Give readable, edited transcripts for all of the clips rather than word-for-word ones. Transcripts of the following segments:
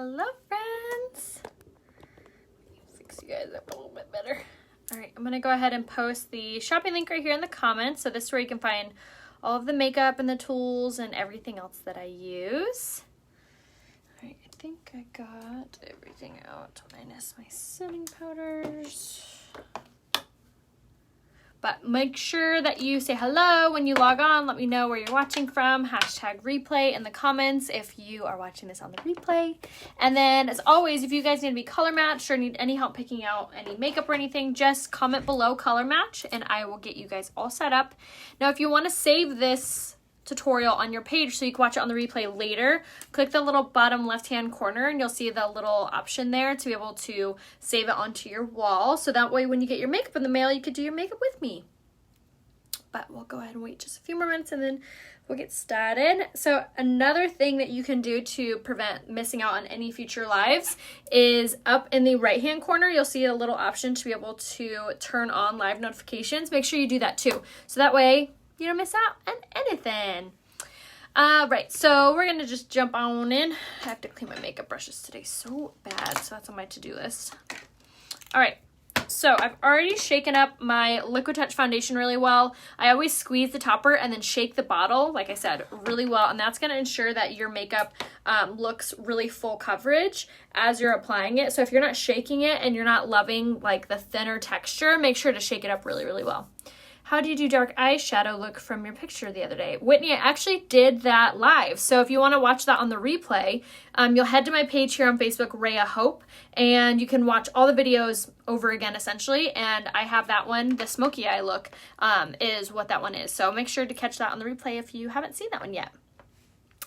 Hello, friends. Fix you guys up a little bit better. All right, I'm gonna go ahead and post the shopping link right here in the comments. So this is where you can find all of the makeup and the tools and everything else that I use. All right, I think I got everything out minus my setting powders. But make sure that you say hello when you log on. Let me know where you're watching from. #replay in the comments if you are watching this on the replay. And then, as always, if you guys need to be color matched or need any help picking out any makeup or anything, just comment below color match and I will get you guys all set up. Now, if you want to save this tutorial on your page so you can watch it on the replay later, click the little bottom left hand corner and you'll see the little option there to be able to save it onto your wall, so that way when you get your makeup in the mail you could do your makeup with me. But we'll go ahead and wait just a few more minutes and then we'll get started. So another thing that you can do to prevent missing out on any future lives is up in the right hand corner you'll see a little option to be able to turn on live notifications. Make sure you do that too, so that way you don't miss out on anything. Right, so we're gonna just jump on in. I have to clean my makeup brushes today so bad, so that's on my to-do list. All right, so I've already shaken up my Liquid Touch foundation really well. I always squeeze the topper and then shake the bottle, like I said, really well, and that's gonna ensure that your makeup looks really full coverage as you're applying it. So if you're not shaking it and you're not loving like the thinner texture, make sure to shake it up really, really well. How do you do dark eyeshadow look from your picture the other day? Whitney, I actually did that live. So if you want to watch that on the replay, you'll head to my page here on Facebook, Rhea Hope, and you can watch all the videos over again, essentially. And I have that one, the smoky eye look, is what that one is. So make sure to catch that on the replay if you haven't seen that one yet.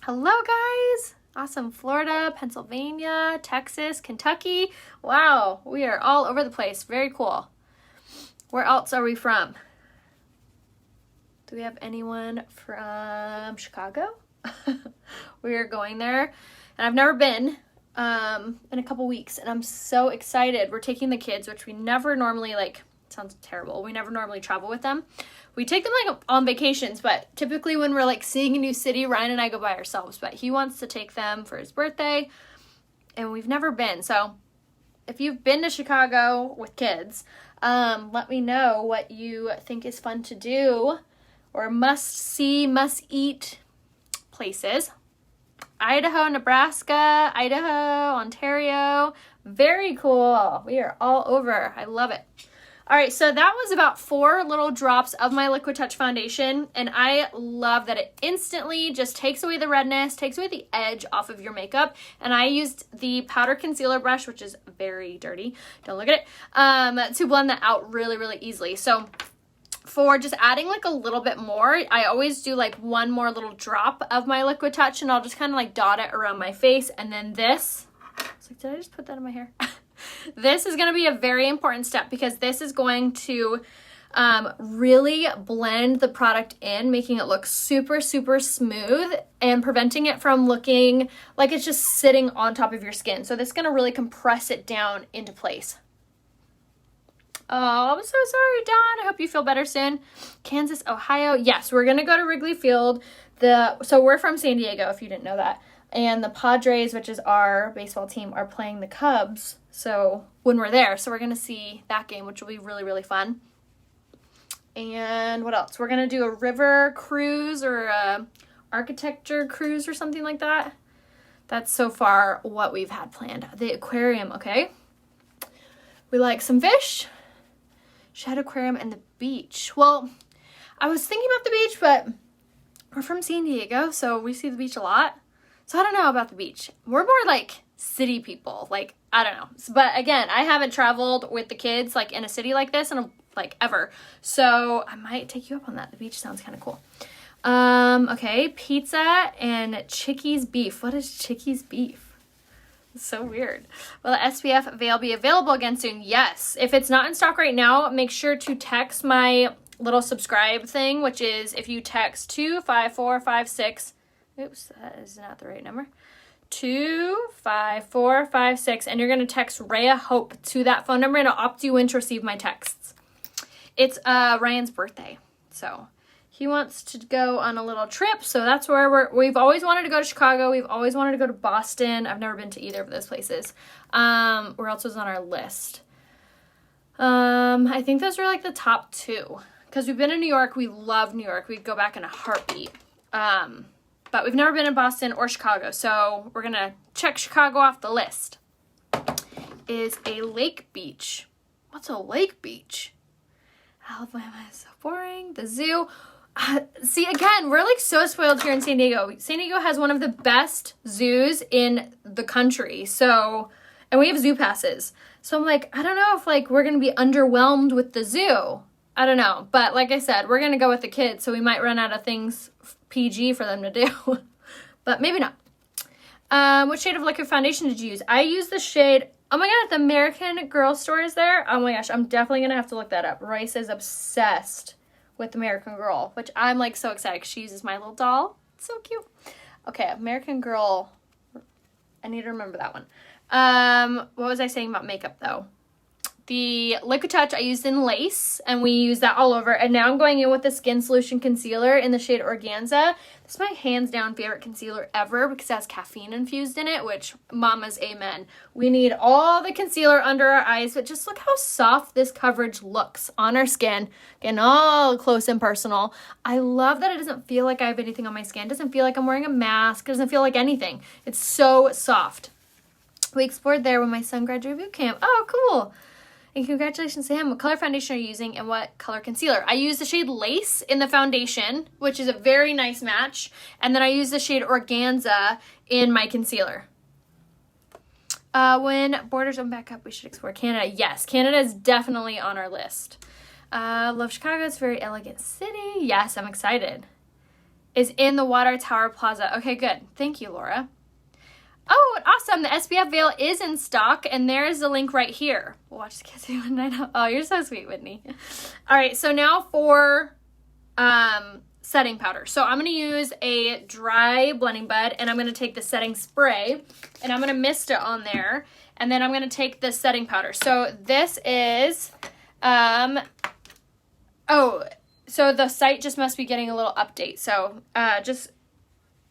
Hello, guys. Awesome. Florida, Pennsylvania, Texas, Kentucky. Wow, we are all over the place. Very cool. Where else are we from? Do we have anyone from Chicago? We are going there, and I've never been in a couple weeks, and I'm so excited. We're taking the kids, which we never normally, sounds terrible. We never normally travel with them. We take them on vacations, but typically when we're seeing a new city, Ryan and I go by ourselves, but he wants to take them for his birthday, and we've never been. So if you've been to Chicago with kids, let me know what you think is fun to do or must-see, must-eat places. Idaho, Nebraska, Idaho, Ontario. Very cool. We are all over. I love it. All right, so that was about 4 little drops of my Liquid Touch foundation, and I love that it instantly just takes away the redness, takes away the edge off of your makeup, and I used the powder concealer brush, which is very dirty, don't look at it, to blend that out really, really easily. So for just adding a little bit more, I always do one more little drop of my Liquid Touch, and I'll just kind of dot it around my face, and then this, I was like, did I just put that in my hair? This is going to be a very important step because this is going to really blend the product in, making it look super, super smooth and preventing it from looking like it's just sitting on top of your skin. So this is going to really compress it down into place. Oh, I'm so sorry, Dawn. I hope you feel better soon. Kansas, Ohio. Yes, we're going to go to Wrigley Field. So we're from San Diego, if you didn't know that. And the Padres, which is our baseball team, are playing the Cubs. So when we're there, so we're going to see that game, which will be really, really fun. And what else? We're going to do a river cruise or a architecture cruise or something like that. That's so far what we've had planned. The aquarium, okay? We like some fish. Shad Aquarium and the beach. Well, I was thinking about the beach, but we're from San Diego, so we see the beach a lot. So I don't know about the beach. We're more city people. I don't know. But again, I haven't traveled with the kids in a city like this and ever. So I might take you up on that. The beach sounds kind of cool. Okay, pizza and Chickies beef. What is Chickies beef? It's so weird. Will the SPF veil be available again soon? Yes. If it's not in stock right now, make sure to text my little subscribe thing, which is if you text 25456. Oops, that is not the right number. 25456, and you're going to text Rhea Hope to that phone number, and it'll opt you in to receive my texts. It's Ryan's birthday, so He wants to go on a little trip, so that's where we've always wanted to go to Chicago. We've always wanted to go to Boston. I've never been to either of those places. Where else was on our list? I think those are like the top 2. Because we've been in New York. We love New York. We'd go back in a heartbeat. But we've never been in Boston or Chicago, so we're going to check Chicago off the list. Is a lake beach. What's a lake beach? Alabama is so boring. The zoo. See, again, we're like so spoiled here in San Diego. San Diego has one of the best zoos in the country. So, and we have zoo passes. So I'm like, I don't know if like we're going to be underwhelmed with the zoo. I don't know. But like I said, we're going to go with the kids. So we might run out of things PG for them to do. But maybe not. What shade of liquid foundation did you use? I used the shade, oh my God, the American Girl store is there. Oh my gosh, I'm definitely going to have to look that up. Rice is obsessed with American Girl, which I'm like so excited because she uses my little doll. It's so cute. Okay, American Girl. I need to remember that one. What was I saying about makeup though? The Liquid Touch I used in Lace, and we use that all over. And now I'm going in with the Skin Solution Concealer in the shade Organza. This is my hands down favorite concealer ever because it has caffeine infused in it, which mama's amen. We need all the concealer under our eyes, but just look how soft this coverage looks on our skin. Getting all close and personal. I love that it doesn't feel like I have anything on my skin. It doesn't feel like I'm wearing a mask. It doesn't feel like anything. It's so soft. We explored there when my son graduated boot camp. Oh, cool. And congratulations to him. What color foundation are you using and what color concealer? I use the shade Lace in the foundation, which is a very nice match. And then I use the shade Organza in my concealer. When borders open back up, we should explore Canada. Yes, Canada is definitely on our list. Love Chicago. It's a very elegant city. Yes, I'm excited. Is in the Water Tower Plaza. Okay, good. Thank you, Laura. Oh, awesome. The SPF veil is in stock, and there's the link right here. We'll watch the kids do one night out. Oh, you're so sweet, Whitney. All right, so now for setting powder. So I'm going to use a dry blending bud, and I'm going to take the setting spray, and I'm going to mist it on there, and then I'm going to take the setting powder. So this is, so the site just must be getting a little update. So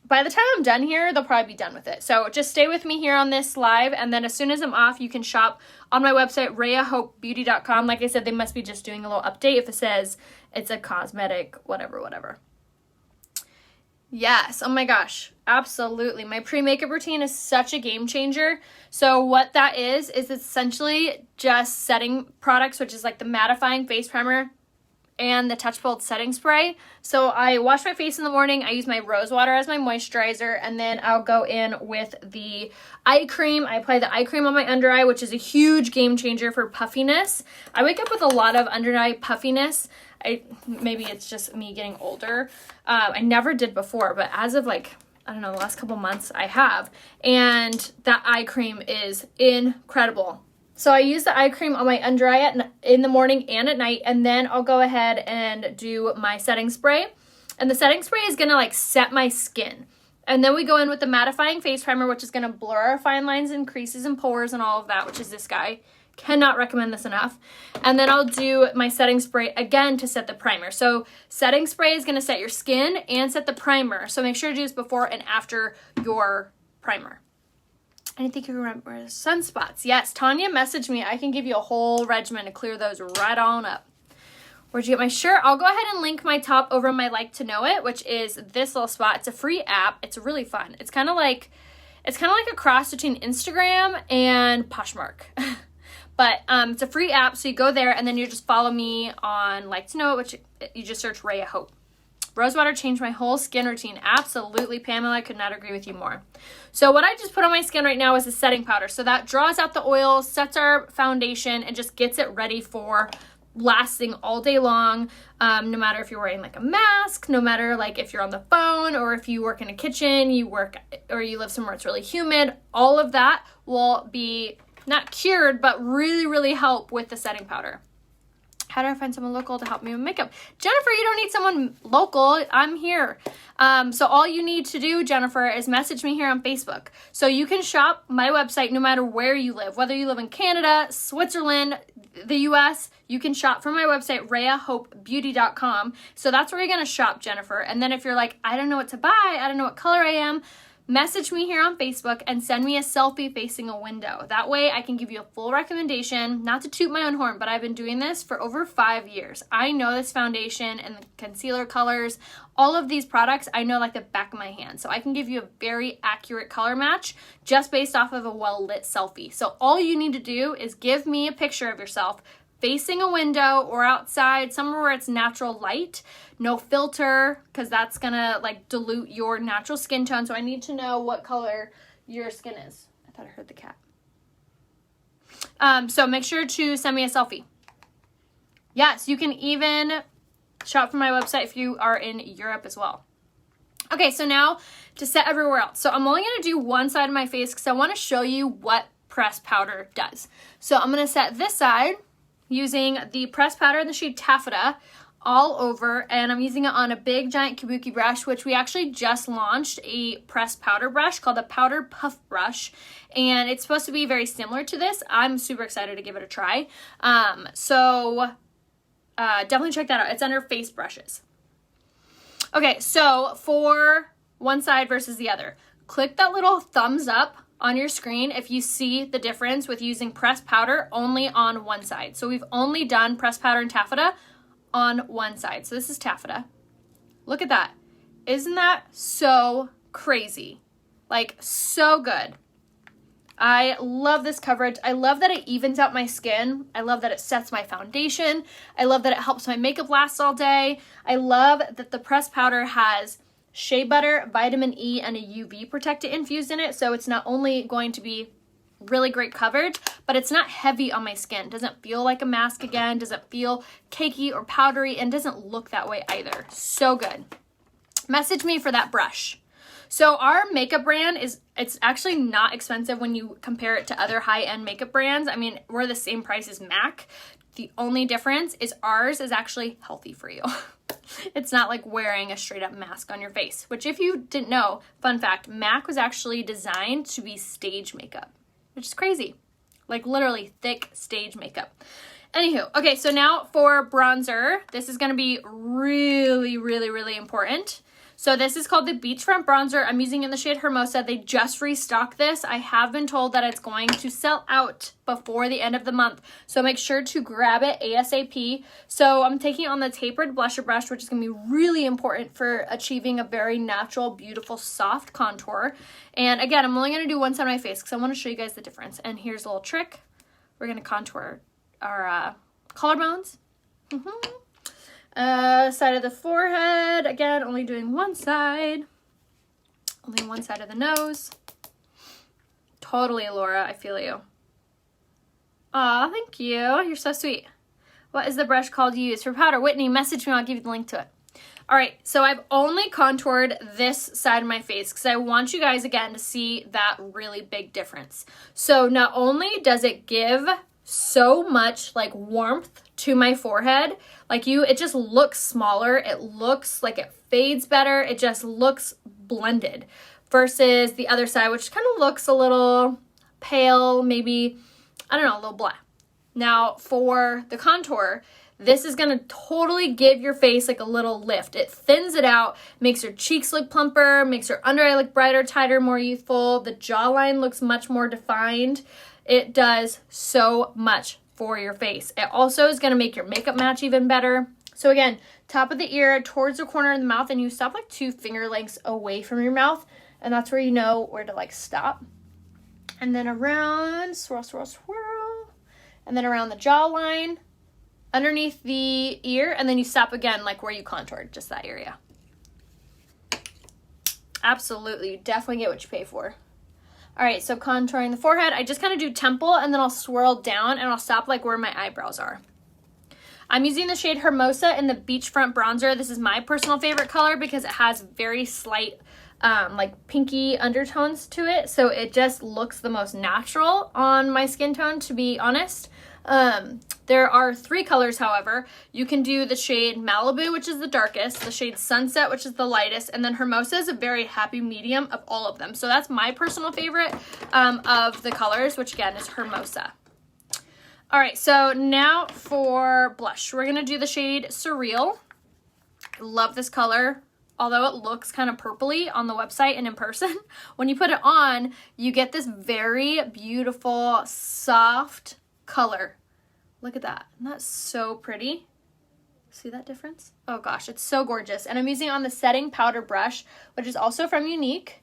by the time I'm done here, they'll probably be done with it. So just stay with me here on this live, and then as soon as I'm off, you can shop on my website, RheaHopeBeauty.com. Like I said, they must be just doing a little update if it says it's a cosmetic, whatever. Yes, oh my gosh, absolutely. My pre-makeup routine is such a game changer. So what that is essentially just setting products, which is like the mattifying face primer and the Touch Bold setting spray. So I wash my face in the morning. I use my rose water as my moisturizer, and then I'll go in with the eye cream. I apply the eye cream on my under eye, which is a huge game changer for puffiness. I wake up with a lot of under eye puffiness. Maybe it's just me getting older. I never did before, but as of like, I don't know, the last couple months I have. And that eye cream is incredible. So I use the eye cream on my under eye in the morning and at night, and then I'll go ahead and do my setting spray. And the setting spray is going to like set my skin. And then we go in with the mattifying face primer, which is going to blur our fine lines and creases and pores and all of that, which is this guy. Cannot recommend this enough. And then I'll do my setting spray again to set the primer. So setting spray is going to set your skin and set the primer. So make sure to do this before and after your primer. I think you remember sunspots. Yes, Tanya messaged me. I can give you a whole regimen to clear those right on up. Where'd you get my shirt? I'll go ahead and link my top over in my Like to Know It, which is this little spot. It's a free app. It's really fun. It's kind of like a cross between Instagram and Poshmark. But it's a free app, so you go there, and then you just follow me on Like to Know It, which you just search Rhea Hope. Rosewater changed my whole skin routine. Absolutely, Pamela. I could not agree with you more. So what I just put on my skin right now is a setting powder. So that draws out the oil, sets our foundation, and just gets it ready for lasting all day long. No matter if you're wearing like a mask, no matter like if you're on the phone, or if you work in a kitchen, you live somewhere it's really humid, all of that will be not cured, but really, really help with the setting powder. How do I find someone local to help me with makeup? Jennifer, you don't need someone local. I'm here. So all you need to do, Jennifer, is message me here on Facebook. So you can shop my website no matter where you live. Whether you live in Canada, Switzerland, the US, you can shop from my website, RheaHopeBeauty.com. So that's where you're going to shop, Jennifer. And then if you're like, I don't know what to buy, I don't know what color I am, message me here on Facebook and send me a selfie facing a window. That way I can give you a full recommendation, not to toot my own horn, but I've been doing this for over 5 years. I know this foundation and the concealer colors, all of these products, I know like the back of my hand. So I can give you a very accurate color match just based off of a well-lit selfie. So all you need to do is give me a picture of yourself facing a window or outside, somewhere where it's natural light, no filter, because that's gonna like dilute your natural skin tone. So I need to know what color your skin is. I thought I heard the cat. So make sure to send me a selfie. Yes, you can even shop from my website if you are in Europe as well. Okay, so now to set everywhere else. So I'm only gonna do one side of my face because I wanna show you what pressed powder does. So I'm gonna set this side using the pressed powder in the shade Taffeta all over, and I'm using it on a big giant kabuki brush, which we actually just launched a pressed powder brush called the Powder Puff Brush, and it's supposed to be very similar to this. I'm super excited to give it a try. Definitely check that out. It's under face brushes. Okay, so for one side versus the other, click that little thumbs up on your screen if you see the difference with using pressed powder only on one side. So we've only done pressed powder and taffeta on one side. So this is taffeta. Look at that. Isn't that so crazy? Like, so good. I love this coverage. I love that it evens out my skin. I love that it sets my foundation. I love that it helps my makeup last all day. I love that the pressed powder has shea butter, vitamin E, and a UV protectant infused in it. So it's not only going to be really great coverage, but it's not heavy on my skin. Doesn't feel like a mask again, doesn't feel cakey or powdery, and doesn't look that way either. So good. Message me for that brush. So our makeup brand it's actually not expensive when you compare it to other high-end makeup brands. I mean, we're the same price as MAC. The only difference is ours is actually healthy for you. It's not like wearing a straight up mask on your face, which if you didn't know, fun fact, MAC was actually designed to be stage makeup, which is crazy. Like literally thick stage makeup. Anywho, okay, so now for bronzer, this is gonna be really, really, really important. So this is called the Beachfront Bronzer. I'm using in the shade Hermosa. They just restocked this. I have been told that it's going to sell out before the end of the month. So make sure to grab it ASAP. So I'm taking it on the tapered blusher brush, which is going to be really important for achieving a very natural, beautiful, soft contour. And again, I'm only going to do one side of my face because I want to show you guys the difference. And here's a little trick. We're going to contour our collarbones. Side of the forehead, again, only doing one side. Only one side of the nose. Totally, Laura, I feel you. Aw, thank you. You're so sweet. What is the brush called you use for powder? Whitney, message me, I'll give you the link to it. All right, so I've only contoured this side of my face because I want you guys, again, to see that really big difference. So not only does it give so much like warmth to my forehead, it just looks smaller. It looks like it fades better. It just looks blended versus the other side, which kind of looks a little pale, maybe, I don't know, a little blah. Now for the contour, this is going to totally give your face like a little lift. It thins it out, makes your cheeks look plumper, makes your under eye look brighter, tighter, more youthful. The jawline looks much more defined. It does so much for your face. It also is going to make your makeup match even better. So again, top of the ear towards the corner of the mouth, and you stop like 2 finger lengths away from your mouth, and that's where you know where to like stop. And then around, swirl, swirl, swirl, and then around the jawline, underneath the ear, and then you stop again like where you contoured, just that area. Absolutely, you definitely get what you pay for. All right, so contouring the forehead, I just kind of do temple and then I'll swirl down and I'll stop like where my eyebrows are. I'm using the shade Hermosa in the Beachfront Bronzer. This is my personal favorite color because it has very slight like pinky undertones to it. So it just looks the most natural on my skin tone, to be honest. There are 3 colors, however. You can do the shade Malibu, which is the darkest, the shade Sunset, which is the lightest, and then Hermosa is a very happy medium of all of them. So that's my personal favorite of the colors, which again is Hermosa. All right, so now for blush. We're gonna do the shade Surreal. I love this color. Although it looks kind of purpley on the website and in person, when you put it on, you get this very beautiful, soft color. Look at that. Isn't that so pretty? See that difference? Oh gosh, it's so gorgeous. And I'm using it on the setting powder brush, which is also from Younique.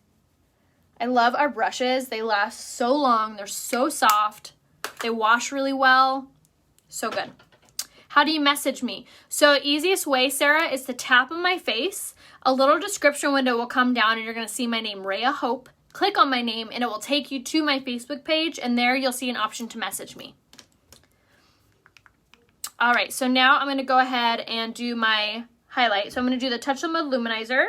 I love our brushes. They last so long. They're so soft. They wash really well. So good. How do you message me? So easiest way, Sarah, is to tap on my face. A little description window will come down and you're going to see my name, Rhea Hope. Click on my name and it will take you to my Facebook page, and there you'll see an option to message me. All right, so now I'm going to go ahead and do my highlight. So I'm going to do the Touch of Mode Luminizer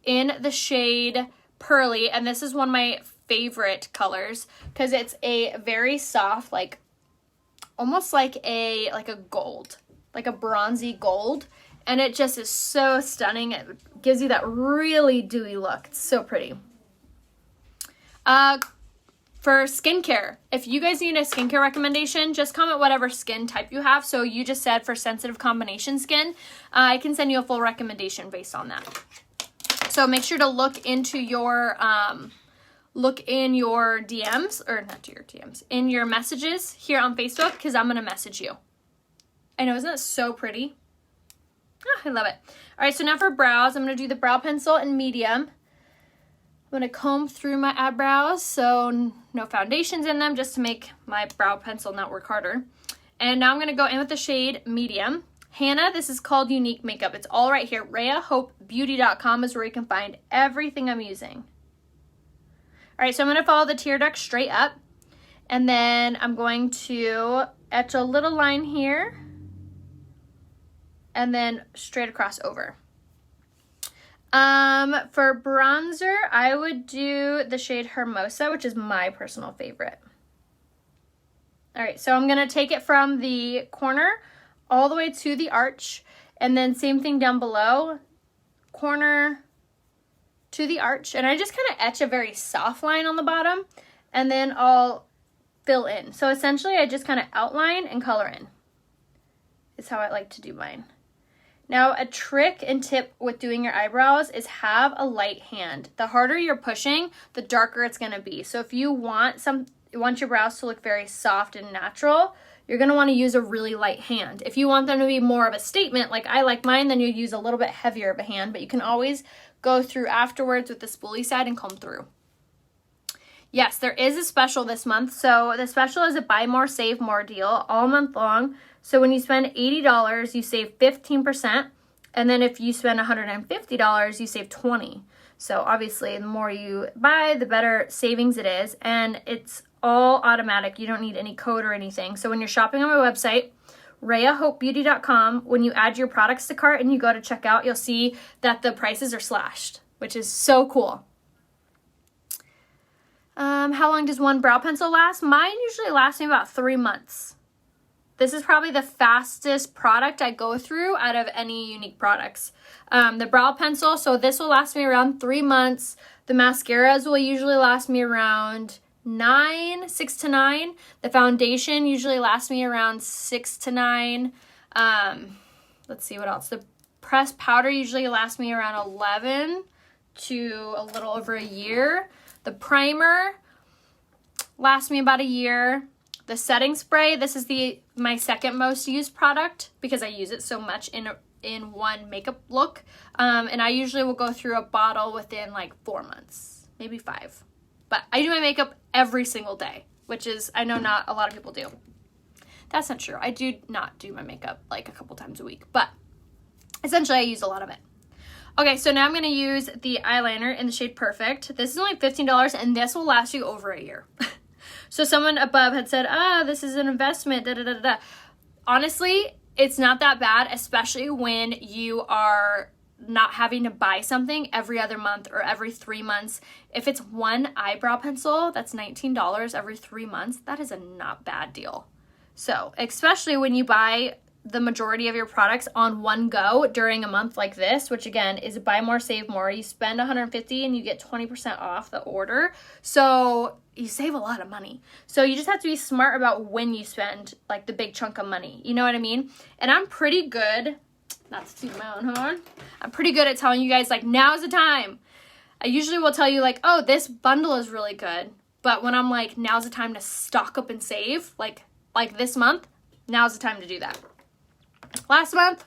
in the shade Pearly, and this is one of my favorite colors because it's a very soft, like almost like a gold, like a bronzy gold, and it just is so stunning. It gives you that really dewy look. It's so pretty. For skincare, if you guys need a skincare recommendation, just comment whatever skin type you have. So you just said for sensitive combination skin, I can send you a full recommendation based on that. So make sure to look into your look in your DMs, or not to your DMs, in your messages here on Facebook, because I'm going to message you. I know, isn't that so pretty? Oh, I love it. All right, so now for brows, I'm going to do the brow pencil in medium. I'm going to comb through my eyebrows, so no foundations in them, just to make my brow pencil not work harder. And now I'm going to go in with the shade medium. Hannah, this is called Younique Makeup. It's all right here. RheaHopeBeauty.com is where you can find everything I'm using. All right, so I'm going to follow the tear duct straight up, and then I'm going to etch a little line here, and then straight across over. For bronzer, I would do the shade Hermosa, which is my personal favorite. All right, so I'm going to take it from the corner all the way to the arch, and then same thing down below, corner to the arch, and I just kind of etch a very soft line on the bottom, and then I'll fill in. So essentially I just kind of outline and color in is how I like to do mine. Now a trick and tip with doing your eyebrows is have a light hand. The harder you're pushing, the darker it's going to be. So if you want your brows to look very soft and natural, you're going to want to use a really light hand. If you want them to be more of a statement, like I like mine, then you use a little bit heavier of a hand, but you can always go through afterwards with the spoolie side and comb through. Yes, there is a special this month. So the special is a buy more, save more deal all month long. So when you spend $80, you save 15%. And then if you spend $150, you save 20%. So obviously the more you buy, the better savings it is. And it's all automatic. You don't need any code or anything. So when you're shopping on my website, RheaHopeBeauty.com, when you add your products to cart and you go to checkout, you'll see that the prices are slashed, which is so cool. How long does one brow pencil last? Mine usually lasts me about 3 months. This is probably the fastest product I go through out of any Younique products. The brow pencil, so this will last me around 3 months. The mascaras will usually last me around 6 to 9. The foundation usually lasts me around 6 to 9. Let's see what else. The pressed powder usually lasts me around 11 to a little over a year. The primer lasts me about a year. The setting spray, this is my second most used product because I use it so much in one makeup look. And I usually will go through a bottle within like 4 months, maybe 5. But I do my makeup every single day, which is, I know not a lot of people do. That's not true. I do not do my makeup like a couple times a week, but essentially I use a lot of it. Okay, so now I'm going to use the eyeliner in the shade Perfect. This is only $15 and this will last you over a year. So someone above had said, this is an investment, da da da da. Honestly, it's not that bad, especially when you are not having to buy something every other month or every 3 months. If it's one eyebrow pencil, that's $19 every 3 months. That is a not bad deal. So especially when you buy the majority of your products on one go during a month like this, which again is buy more, save more. You spend $150 and you get 20% off the order. So you save a lot of money. So you just have to be smart about when you spend like the big chunk of money. You know what I mean? And I'm pretty good, not to toot my own horn, I'm pretty good at telling you guys like, now's the time. I usually will tell you like, oh, this bundle is really good. But when I'm like, now's the time to stock up and save, like this month, now's the time to do that. Last month,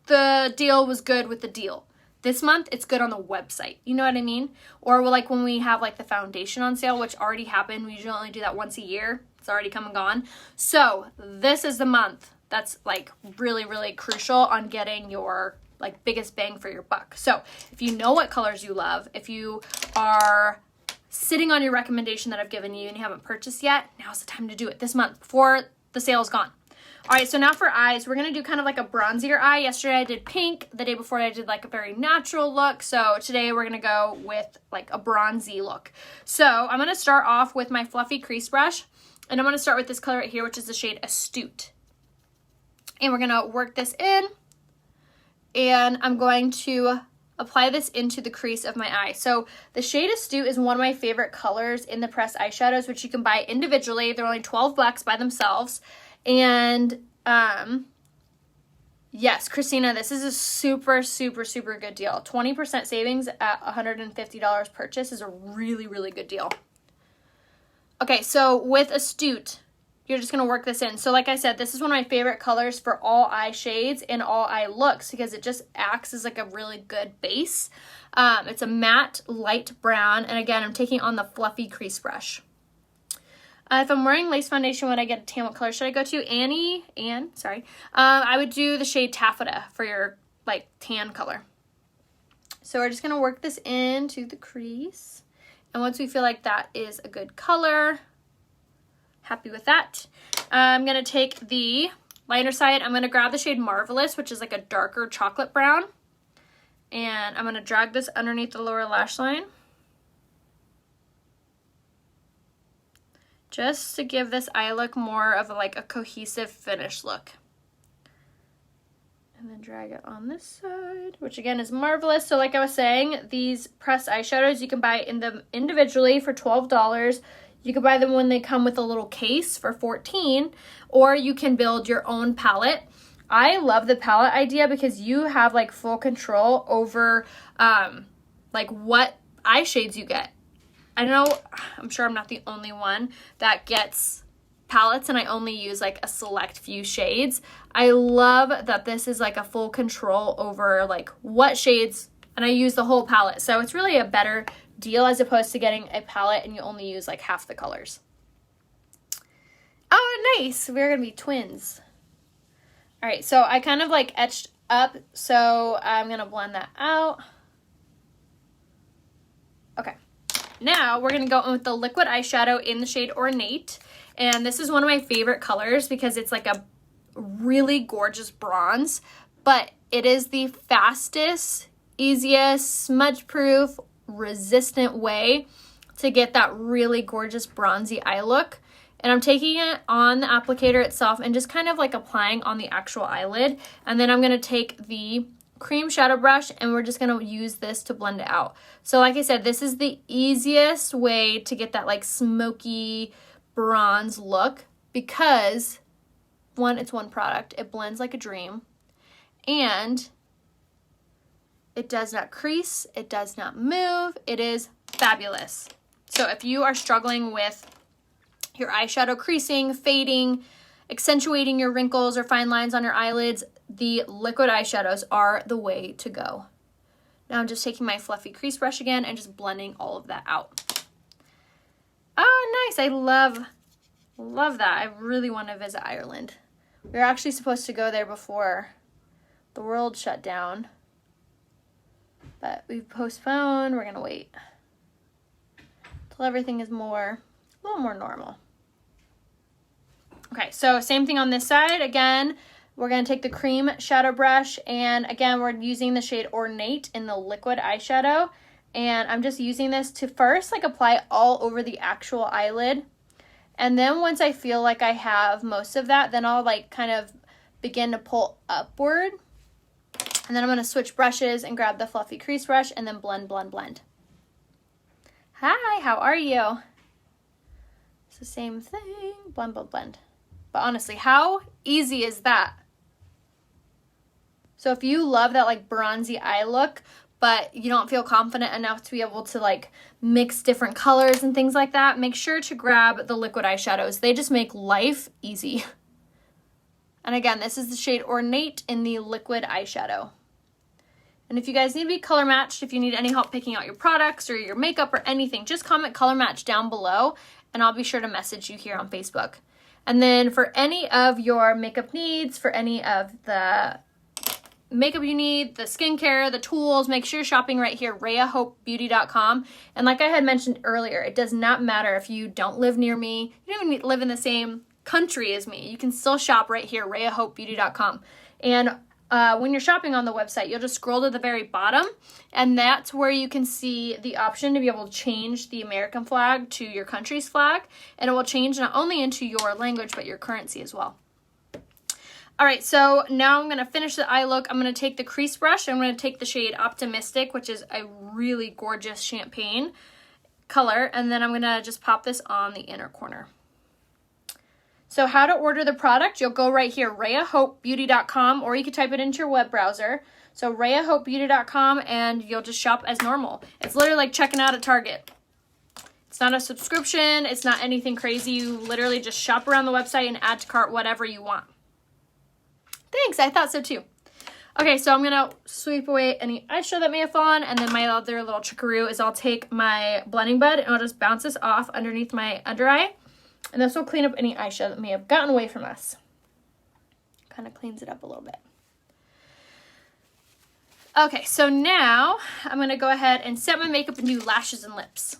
the deal was good with the deal. This month, it's good on the website. You know what I mean? Or like when we have like the foundation on sale, which already happened. We usually only do that once a year. It's already come and gone. So this is the month that's like really, really crucial on getting your like biggest bang for your buck. So if you know what colors you love, if you are sitting on your recommendation that I've given you and you haven't purchased yet, now's the time to do it this month before the sale's gone. All right, so now for eyes, we're going to do kind of like a bronzier eye. Yesterday I did pink. The day before I did like a very natural look. So today we're going to go with like a bronzy look. So I'm going to start off with my fluffy crease brush. And I'm going to start with this color right here, which is the shade Astute. And we're going to work this in. And I'm going to apply this into the crease of my eye. So the shade Astute is one of my favorite colors in the pressed eyeshadows, which you can buy individually. They're only $12 by themselves. And yes, Christina, this is a super, super, super good deal. 20% savings at $150 purchase is a really, really good deal. Okay, so with Astute, you're just going to work this in. So like I said, this is one of my favorite colors for all eye shades and all eye looks because it just acts as like a really good base. It's a matte light brown. And again, I'm taking on the fluffy crease brush. If I'm wearing lace foundation when I get a tan, what color should I go to? Anne, sorry. I would do the shade Taffeta for your like tan color. So we're just going to work this into the crease. And once we feel like that is a good color, happy with that, I'm going to take the lighter side. I'm going to grab the shade Marvelous, which is like a darker chocolate brown. And I'm going to drag this underneath the lower lash line. Just to give this eye look more of like a cohesive finish look. And then drag it on this side, which again is Marvelous. So like I was saying, these pressed eyeshadows, you can buy them individually for $12. You can buy them when they come with a little case for $14, or you can build your own palette. I love the palette idea because you have like full control over like what eye shades you get. I know, I'm sure I'm not the only one that gets palettes and I only use like a select few shades. I love that this is like a full control over like what shades, and I use the whole palette. So it's really a better deal as opposed to getting a palette and you only use like half the colors. Oh, nice. We're going to be twins. All right, so I kind of like etched up, so I'm going to blend that out. Okay. Now we're going to go in with the liquid eyeshadow in the shade Ornate. And this is one of my favorite colors because it's like a really gorgeous bronze. But it is the fastest, easiest, smudge-proof, resistant way to get that really gorgeous bronzy eye look. And I'm taking it on the applicator itself and just kind of like applying on the actual eyelid. And then I'm going to take the cream shadow brush and we're just going to use this to blend it out. So like I said, this is the easiest way to get that like smoky bronze look because one, it's one product. It blends like a dream and it does not crease. It does not move. It is fabulous. So if you are struggling with your eyeshadow creasing, fading, accentuating your wrinkles or fine lines on your eyelids, the liquid eyeshadows are the way to go. Now I'm just taking my fluffy crease brush again and just blending all of that out. Oh, nice. I love that. I really want to visit Ireland. We were actually supposed to go there before the world shut down, but we've postponed. We're going to wait till everything is a little more normal. Okay, so same thing on this side. Again, we're going to take the cream shadow brush, and again, we're using the shade Ornate in the liquid eyeshadow, and I'm just using this to first like apply all over the actual eyelid, And then once I feel like I have most of that, then I'll like kind of begin to pull upward. And then I'm going to switch brushes and grab the fluffy crease brush and then blend, blend, blend. Hi, how are you? It's the same thing. Blend, blend, blend. But honestly, how easy is that? So if you love that like bronzy eye look, but you don't feel confident enough to be able to like mix different colors and things like that, make sure to grab the liquid eyeshadows. They just make life easy. And again, this is the shade Ornate in the liquid eyeshadow. And if you guys need to be color matched, if you need any help picking out your products or your makeup or anything, just comment color match down below and I'll be sure to message you here on Facebook. And then for any of your makeup needs, for any of the makeup you need, the skincare, the tools, make sure you're shopping right here, RheaHopeBeauty.com. And like I had mentioned earlier, it does not matter if you don't live near me, you don't even live in the same country as me. You can still shop right here, RheaHopeBeauty.com. And when you're shopping on the website, you'll just scroll to the very bottom, and that's where you can see the option to be able to change the American flag to your country's flag, and it will change not only into your language, but your currency as well. All right, so now I'm going to finish the eye look. I'm going to take the crease brush. I'm going to take the shade Optimistic, which is a really gorgeous champagne color, and then I'm going to just pop this on the inner corner. So how to order the product, you'll go right here, RheaHopeBeauty.com, or you can type it into your web browser. So RheaHopeBeauty.com, and you'll just shop as normal. It's literally like checking out at Target. It's not a subscription. It's not anything crazy. You literally just shop around the website and add to cart whatever you want. Thanks, I thought so too. Okay, so I'm going to sweep away any eyeshadow that may have fallen, and then my other little trickaroo is I'll take my blending bud and I'll just bounce this off underneath my under eye. And this will clean up any eyeshadow that may have gotten away from us. Kind of cleans it up a little bit. Okay, so now I'm going to go ahead and set my makeup and do lashes and lips.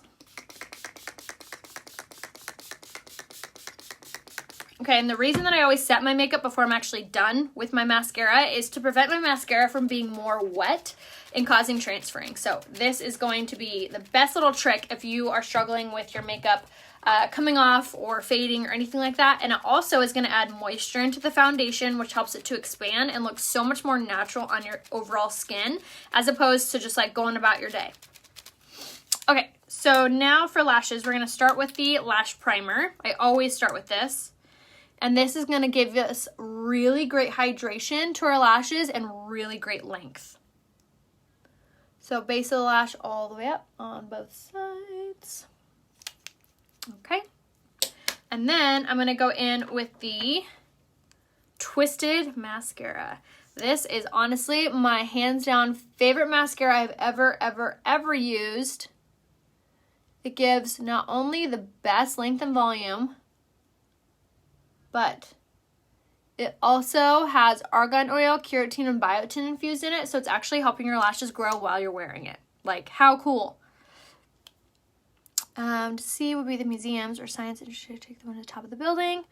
Okay, and the reason that I always set my makeup before I'm actually done with my mascara is to prevent my mascara from being more wet and causing transferring. So this is going to be the best little trick if you are struggling with your makeup coming off or fading or anything like that. And it also is going to add moisture into the foundation, which helps it to expand and look so much more natural on your overall skin as opposed to just like going about your day. Okay, so now for lashes, we're going to start with the lash primer. I always start with this. And this is going to give us really great hydration to our lashes and really great length. So base of the lash all the way up on both sides. Okay. And then I'm going to go in with the Twisted Mascara. This is honestly my hands down favorite mascara I've ever used. It gives not only the best length and volume, but it also has argan oil, keratin, and biotin infused in it, so it's actually helping your lashes grow while you're wearing it. Like, how cool. To see would be the museums or science industry. Take them to the top of the building.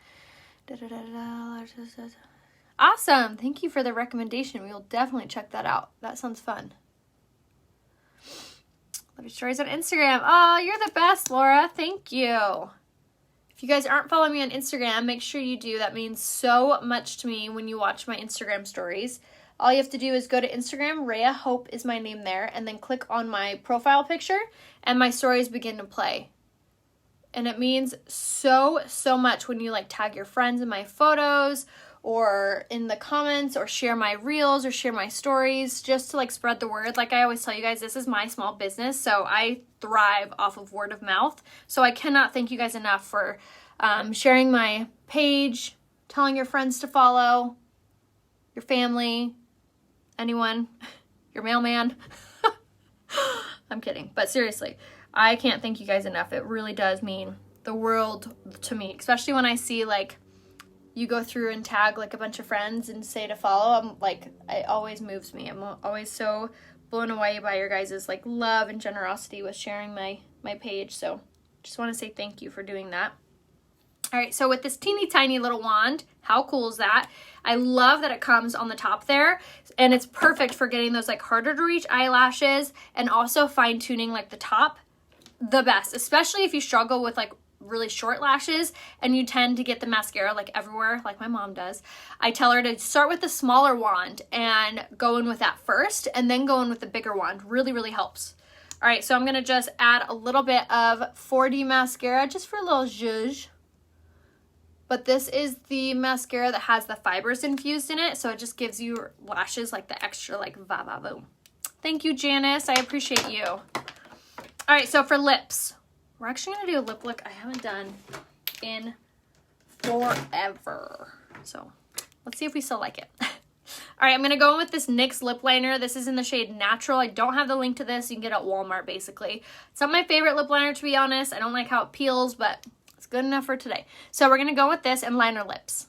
Awesome. Thank you for the recommendation. We will definitely check that out. That sounds fun. Love your stories on Instagram. Oh, you're the best, Laura. Thank you. If you guys aren't following me on Instagram, make sure you do. That means so much to me when you watch my Instagram stories. All you have to do is go to Instagram, Rhea Hope is my name there, and then click on my profile picture, and my stories begin to play. And it means so much when you like tag your friends in my photos, or in the comments, or share my reels, or share my stories, just to like spread the word. Like I always tell you guys, this is my small business, so I thrive off of word of mouth. So I cannot thank you guys enough for sharing my page, telling your friends to follow, your family, anyone, your mailman. I'm kidding, but seriously, I can't thank you guys enough. It really does mean the world to me, especially when I see like you go through and tag like a bunch of friends and say to follow. I'm like, it always moves me. I'm always so blown away by your guys' like love and generosity with sharing my page. So just want to say thank you for doing that. All right, so with this teeny tiny little wand, how cool is that? I love that it comes on the top there, and it's perfect for getting those like harder to reach eyelashes and also fine tuning like the top the best, especially if you struggle with like really short lashes and you tend to get the mascara like everywhere, like my mom does, I tell her to start with the smaller wand and go in with that first and then go in with the bigger wand. Really, really helps. All right, so I'm gonna just add a little bit of 4D mascara just for a little zhuzh. But this is the mascara that has the fibers infused in it, so it just gives you lashes like the extra like va-va-voom. Thank you, Janice. I appreciate you. All right, so for lips, we're actually gonna do a lip look I haven't done in forever. So let's see if we still like it. All right, I'm gonna go in with this NYX lip liner. This is in the shade Natural. I don't have the link to this. You can get it at Walmart, basically. It's not my favorite lip liner, to be honest. I don't like how it peels, but it's good enough for today. So we're gonna go with this and line our lips.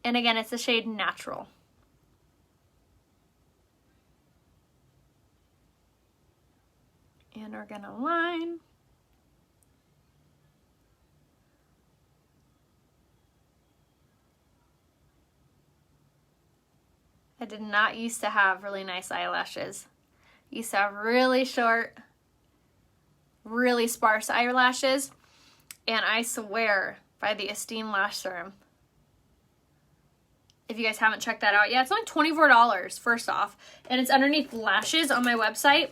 And again, it's the shade Natural. And we're gonna line. I did not used to have really nice eyelashes. I used to have really short, really sparse eyelashes. And I swear by the Estee Lash Serum, if you guys haven't checked that out yet, it's only $24 first off. And it's underneath lashes on my website.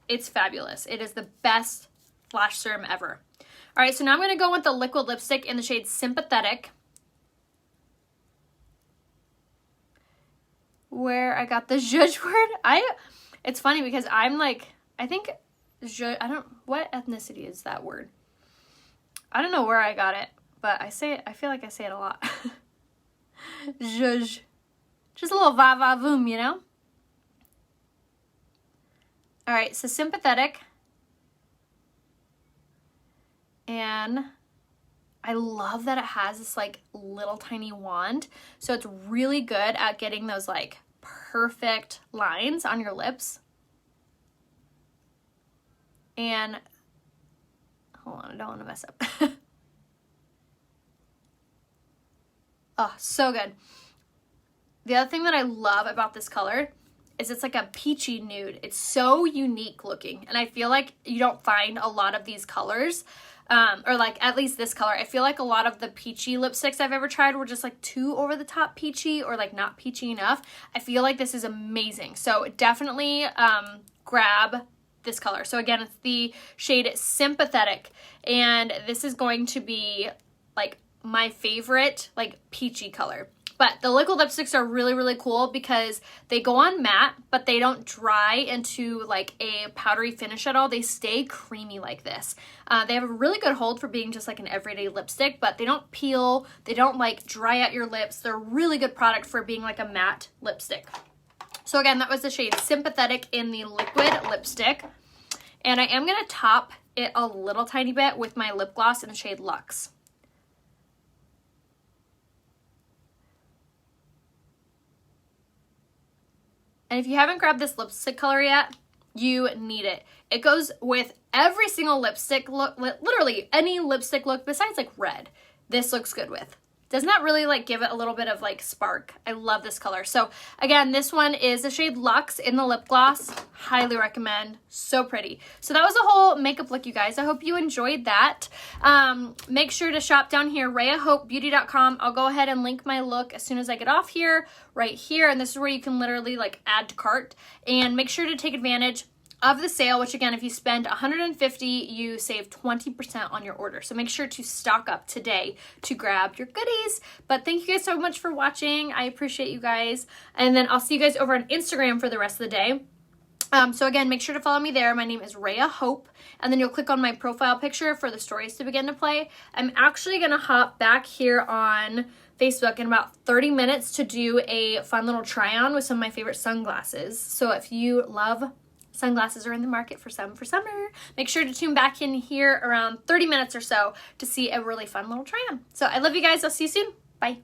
It's fabulous. It is the best lash serum ever. All right, so now I'm going to go with the liquid lipstick in the shade Sympathetic, where I got the zhuzh word. It's funny because I'm like, I think zhuzh, what ethnicity is that word? I don't know where I got it, but I feel like I say it a lot. Zhuzh. Just a little va-va-voom, you know? All right, so Sympathetic. And I love that it has this like little tiny wand. So it's really good at getting those like perfect lines on your lips. And hold on, I don't want to mess up. Oh, so good. The other thing that I love about this color is it's like a peachy nude. It's so unique looking. And I feel like you don't find a lot of these colors, or like at least this color. I feel like a lot of the peachy lipsticks I've ever tried were just like too over the top peachy or like not peachy enough. I feel like this is amazing. So definitely grab this color. So again, it's the shade Sympathetic. And this is going to be like my favorite like peachy color. But the liquid lipsticks are really, really cool because they go on matte, but they don't dry into like a powdery finish at all. They stay creamy like this. They have a really good hold for being just like an everyday lipstick, but they don't peel. They don't like dry out your lips. They're a really good product for being like a matte lipstick. So again, that was the shade Sympathetic in the liquid lipstick. And I am going to top it a little tiny bit with my lip gloss in the shade Luxe. And if you haven't grabbed this lipstick color yet, you need it. It goes with every single lipstick look, literally any lipstick look besides like red. This looks good with. Doesn't that really like give it a little bit of like spark? I love this color. So again, this one is the shade Luxe in the lip gloss. Highly recommend. So pretty. So that was a whole makeup look, you guys. I hope you enjoyed that. Make sure to shop down here, RheaHopeBeauty.com. I'll go ahead and link my look as soon as I get off here, right here. And this is where you can literally like add to cart. And make sure to take advantage of the sale, which again, if you spend $150, you save 20% on your order. So make sure to stock up today to grab your goodies. But thank you guys so much for watching. I appreciate you guys. And then I'll see you guys over on Instagram for the rest of the day. So again, make sure to follow me there. My name is Rhea Hope. And then you'll click on my profile picture for the stories to begin to play. I'm actually going to hop back here on Facebook in about 30 minutes to do a fun little try on with some of my favorite sunglasses. So if you love sunglasses are in the market for some for summer, make sure to tune back in here around 30 minutes or so to see a really fun little try on. So I love you guys. I'll see you soon. Bye.